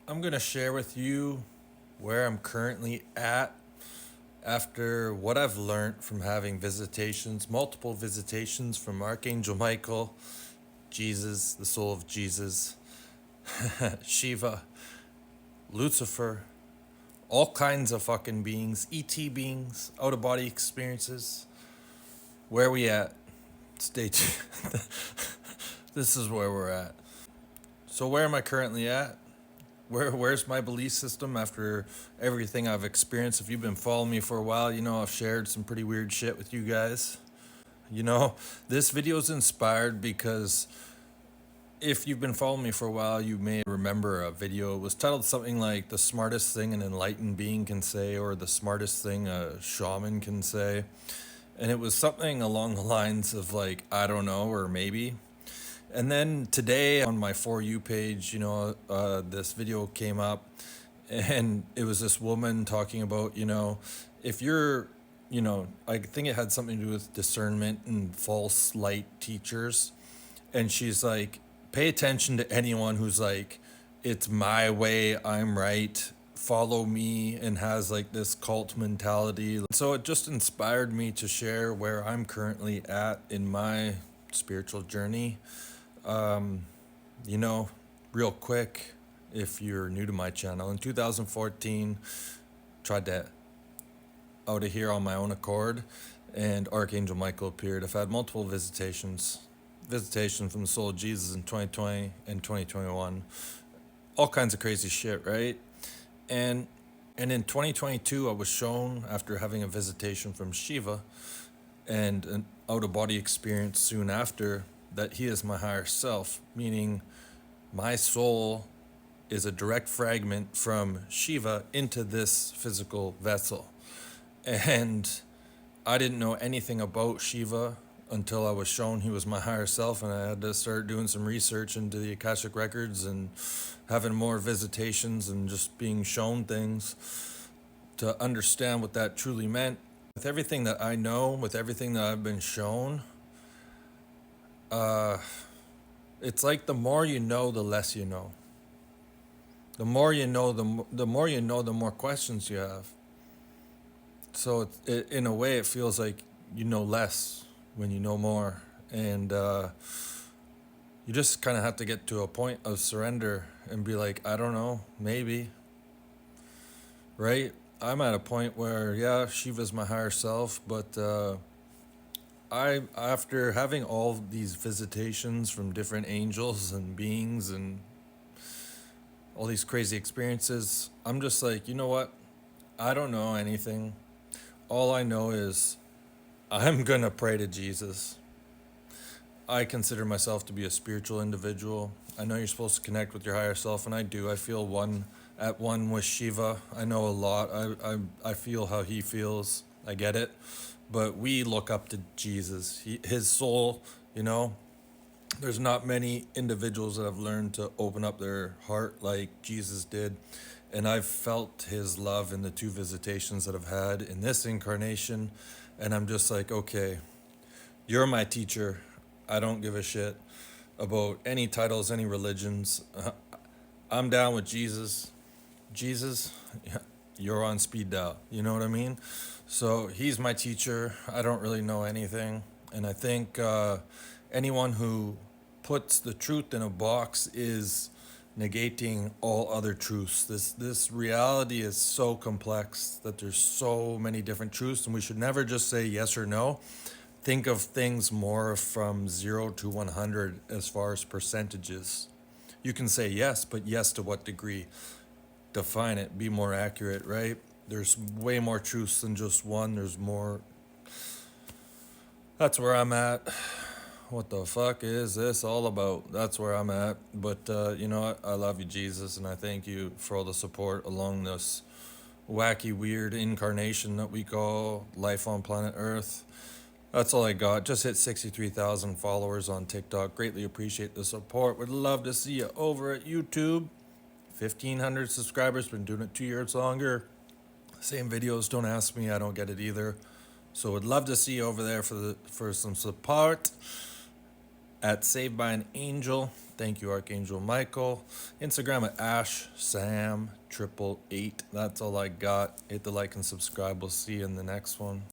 I'm going to share with you where I'm currently at after what I've learned from having visitations, multiple visitations from Archangel Michael, Jesus, the soul of Jesus, Shiva, Lucifer, all kinds of fucking beings, ET beings, out of body experiences. Where we at? Stay tuned. This is where we're at. So, where am I currently at? Where's my belief system after everything I've experienced? If you've been following me for a while, you know I've shared some pretty weird shit with you guys. You know, this video is inspired because if you've been following me for a while, you may remember a video. It was titled something like "The Smartest Thing an Enlightened Being Can Say" or "The Smartest Thing a Shaman Can Say." And it was something along the lines of like, I don't know, or maybe. And then today on my For You page, this video came up and it was this woman talking about, if you're, I think it had something to do with discernment and false light teachers. And she's like, pay attention to anyone who's like, it's my way, I'm right, follow me, and has like this cult mentality. So it just inspired me to share where I'm currently at in my spiritual journey. You know, real quick, if you're new to my channel, in 2014, tried to out of here on my own accord, and Archangel Michael appeared. I've had multiple visitation from the soul of Jesus in 2020 and 2021. All kinds of crazy shit, right? And in 2022, I was shown after having a visitation from Shiva and an out of body experience soon after that he is my higher self, meaning my soul is a direct fragment from Shiva into this physical vessel. And I didn't know anything about Shiva until I was shown he was my higher self, and I had to start doing some research into the Akashic Records and having more visitations and just being shown things to understand what that truly meant. With everything that I know, with everything that I've been shown, it's like the more you know, the less you know. The more you know, the more you know, the more questions you have. So in a way, it feels like you know less when you know more, and you just kind of have to get to a point of surrender and be like, I don't know, maybe. Right? I'm at a point where, yeah, Shiva's my higher self, but after having all these visitations from different angels and beings and all these crazy experiences, I'm just like, you know what? I don't know anything. All I know is I'm gonna pray to Jesus. I consider myself to be a spiritual individual. I know you're supposed to connect with your higher self, and I do. I feel at one with Shiva. I know a lot. I feel how he feels. I get it. But we look up to Jesus. His soul, there's not many individuals that have learned to open up their heart like Jesus did. And I've felt his love in the two visitations that I've had in this incarnation. And I'm just like, okay, you're my teacher. I don't give a shit about any titles, any religions. I'm down with Jesus. Jesus, you're on speed dial. You know what I mean? So he's my teacher. I don't really know anything. And I think anyone who puts the truth in a box is negating all other truths. This reality is so complex that there's so many different truths, and we should never just say yes or no. Think of things more from 0 to 100 as far as percentages. You can say yes, but yes to what degree? Define it, be more accurate, right? There's way more truths than just one. There's more. That's where I'm at. What the fuck is this all about? That's where I'm at. But you know what? I love you, Jesus, and I thank you for all the support along this wacky, weird incarnation that we call life on planet Earth. That's all I got. Just hit 63,000 followers on TikTok. Greatly appreciate the support. Would love to see you over at YouTube. 1,500 subscribers. Been doing it 2 years longer. Same videos. Don't ask me. I don't get it either. So would love to see you over there for some support. at Saved by an Angel. Thank you, Archangel Michael. Instagram at AshSam888. That's all I got. Hit the like and subscribe. We'll see you in the next one.